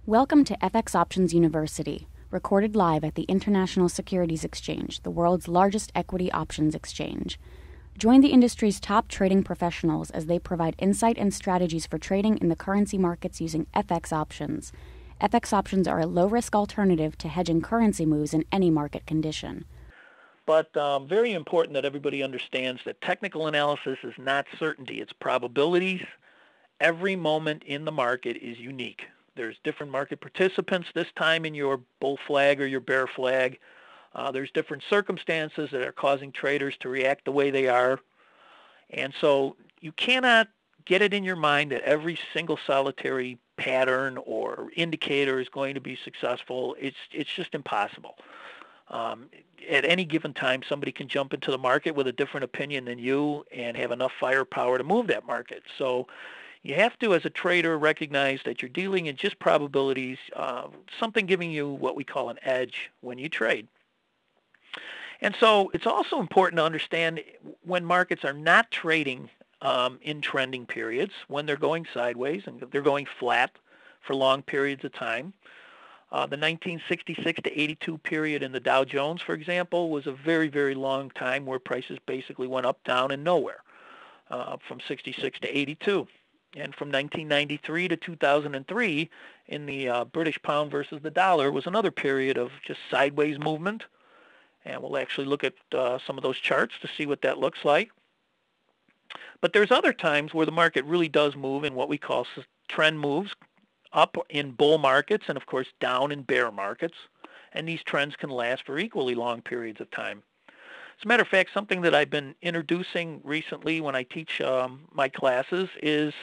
Welcome to FX Options University, recorded live at the International Securities Exchange, the world's largest equity options exchange. Join the industry's top trading professionals as they provide insight and strategies for trading in the currency markets using FX options. FX options are a low-risk alternative to hedging currency moves in any market condition. But very important that everybody understands that technical analysis is not certainty. It's probabilities. Every moment in the market is unique. There's different market participants this time in your bull flag or your bear flag. There's different circumstances that are causing traders to react the way they are. And so you cannot get it in your mind that every single solitary pattern or indicator is going to be successful. It's just impossible. At any given time, somebody can jump into the market with a different opinion than you and have enough firepower to move that market. So you have to, as a trader, recognize that you're dealing in just probabilities, something giving you what we call an edge when you trade. And so it's also important to understand when markets are not trading in trending periods, when they're going sideways and they're going flat for long periods of time. The 1966 to 82 period in the Dow Jones, for example, was a very, very long time where prices basically went up, down, and nowhere from 66 to 82. And from 1993 to 2003 in the British pound versus the dollar was another period of just sideways movement. And we'll actually look at some of those charts to see what that looks like. But there's other times where the market really does move in what we call trend moves, up in bull markets and, of course, down in bear markets. And these trends can last for equally long periods of time. As a matter of fact, something that I've been introducing recently when I teach my classes is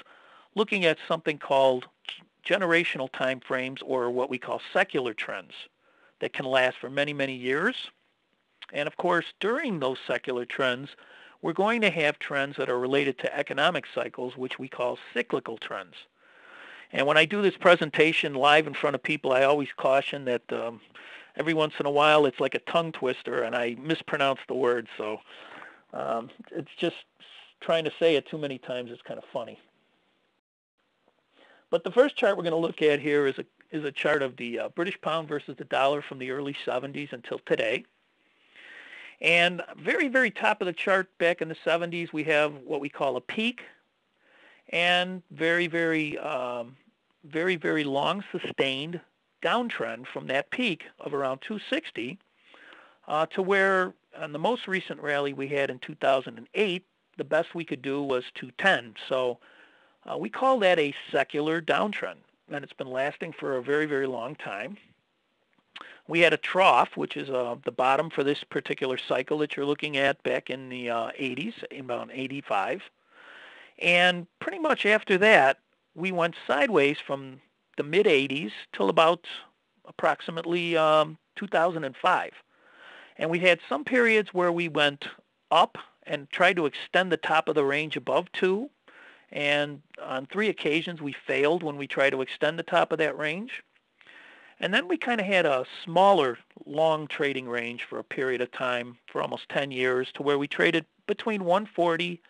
looking at something called generational time frames, or what we call secular trends, that can last for many, many years. And, of course, during those secular trends, we're going to have trends that are related to economic cycles, which we call cyclical trends. And when I do this presentation live in front of people, I always caution that every once in a while it's like a tongue twister and I mispronounce the word. So it's just trying to say it too many times is kind of funny. But the first chart we're going to look at here is a chart of the British pound versus the dollar from the early 70s until today. And very, very top of the chart back in the 70s, we have what we call a peak, and very, very long sustained downtrend from that peak of around 260 to where on the most recent rally we had in 2008, the best we could do was 210. So we call that a secular downtrend, and it's been lasting for a very, very long time. We had a trough, which is the bottom for this particular cycle that you're looking at back in the 80s, about 85. And pretty much after that, we went sideways from the mid-80s till about approximately 2005. And we had some periods where we went up and tried to extend the top of the range above 2. And on 3 occasions, we failed when we tried to extend the top of that range. And then we kind of had a smaller, long trading range for a period of time for almost 10 years to where we traded between 140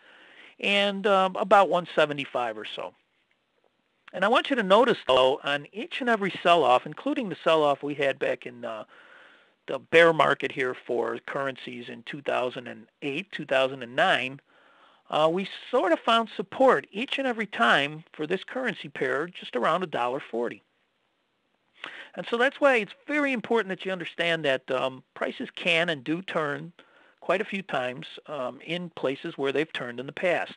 and about 175 or so. And I want you to notice, though, on each and every sell-off, including the sell-off we had back in the bear market here for currencies in 2008, 2009, we sort of found support each and every time for this currency pair just around $1.40. And so that's why it's very important that you understand that prices can and do turn quite a few times in places where they've turned in the past.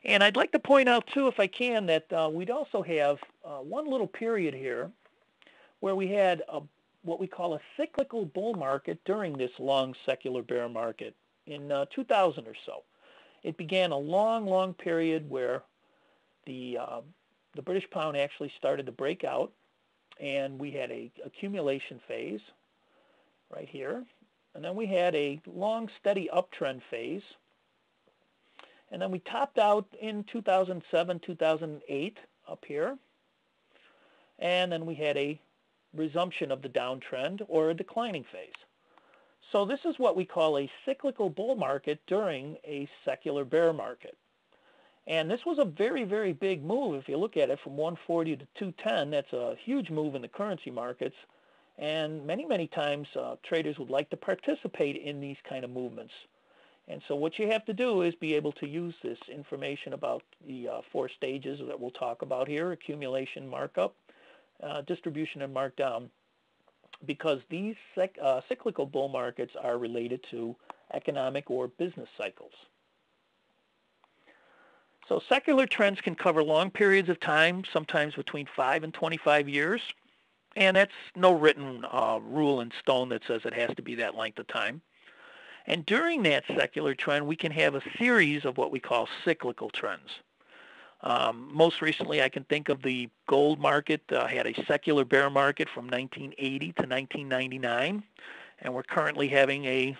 And I'd like to point out, too, if I can, that we'd also have one little period here where we had what we call a cyclical bull market during this long secular bear market in 2000 or so. It began a long, long period where the British pound actually started to break out, and we had a accumulation phase right here. And then we had a long, steady uptrend phase. And then we topped out in 2007, 2008 up here. And then we had a resumption of the downtrend or a declining phase. So this is what we call a cyclical bull market during a secular bear market. And this was a very, very big move. If you look at it from 140 to 210, that's a huge move in the currency markets. And many, many times traders would like to participate in these kind of movements. And so what you have to do is be able to use this information about the 4 stages that we'll talk about here: accumulation, markup, distribution, and markdown, because these cyclical bull markets are related to economic or business cycles. So secular trends can cover long periods of time, sometimes between 5 and 25 years. And that's no written rule in stone that says it has to be that length of time. And during that secular trend, we can have a series of what we call cyclical trends. Most recently, I can think of the gold market had a secular bear market from 1980 to 1999. And we're currently having a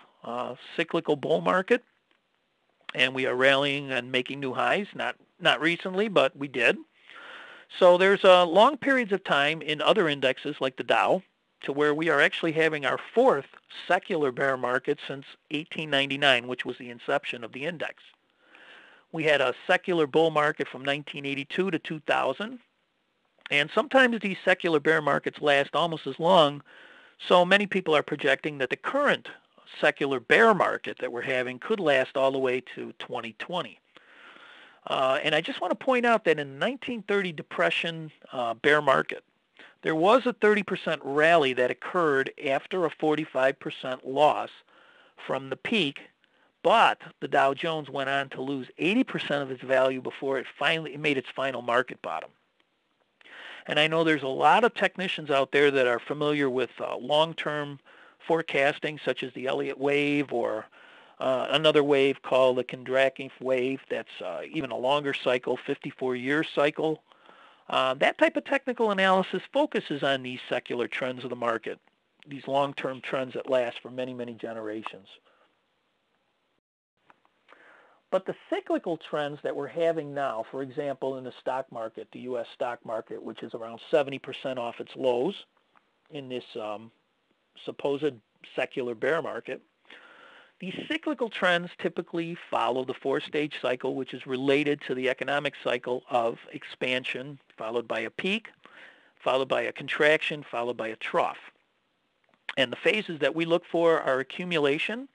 cyclical bull market. And we are rallying and making new highs, not recently, but we did. So there's long periods of time in other indexes like the Dow to where we are actually having our 4th secular bear market since 1899, which was the inception of the index. We had a secular bull market from 1982 to 2000, and sometimes these secular bear markets last almost as long, so many people are projecting that the current secular bear market that we're having could last all the way to 2020. And I just want to point out that in the 1930 depression bear market, there was a 30% rally that occurred after a 45% loss from the peak, but the Dow Jones went on to lose 80% of its value before it finally made its final market bottom. And I know there's a lot of technicians out there that are familiar with long-term forecasting, such as the Elliott wave or another wave called the Kondracki wave. That's even a longer cycle, 54-year cycle. That type of technical analysis focuses on these secular trends of the market, these long-term trends that last for many, many generations. But the cyclical trends that we're having now, for example, in the stock market, the U.S. stock market, which is around 70% off its lows in this supposed secular bear market, these cyclical trends typically follow the 4-stage cycle, which is related to the economic cycle of expansion, followed by a peak, followed by a contraction, followed by a trough. And the phases that we look for are accumulation,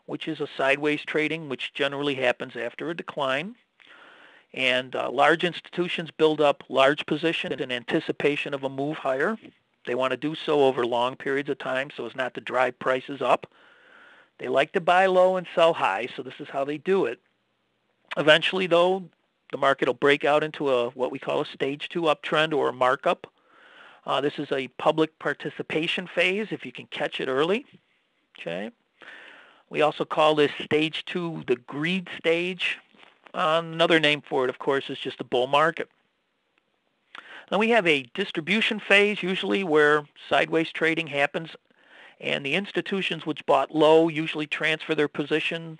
which is a sideways trading, which generally happens after a decline. And large institutions build up large positions in anticipation of a move higher. They want to do so over long periods of time so as not to drive prices up. They like to buy low and sell high, so this is how they do it. Eventually, though, the market will break out into what we call a stage 2 uptrend or a markup. This is a public participation phase if you can catch it early. Okay. We also call this stage 2 the greed stage. Another name for it, of course, is just a bull market. Then we have a distribution phase, usually where sideways trading happens, and the institutions which bought low usually transfer their positions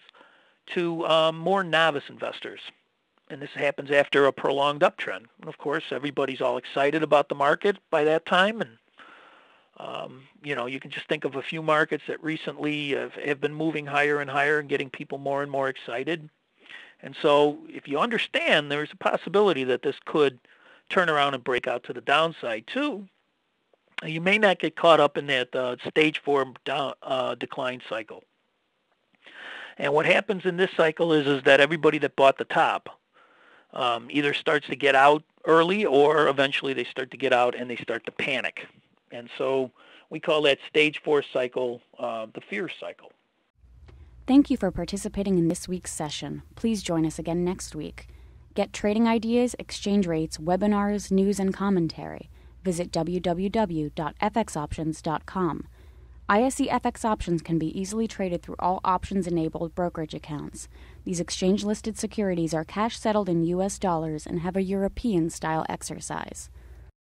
to more novice investors. And this happens after a prolonged uptrend. And of course, everybody's all excited about the market by that time. And, you can just think of a few markets that recently have been moving higher and higher and getting people more and more excited. And so if you understand, there's a possibility that this could turn around and break out to the downside too. You may not get caught up in that stage 4 decline cycle. And what happens in this cycle is that everybody that bought the top either starts to get out early, or eventually they start to get out and they start to panic. And so we call that stage 4 cycle the fear cycle. Thank you for participating in this week's session. Please join us again next week. Get trading ideas, exchange rates, webinars, news, and commentary. Visit www.fxoptions.com. ISE FX options can be easily traded through all options-enabled brokerage accounts. These exchange-listed securities are cash-settled in U.S. dollars and have a European-style exercise.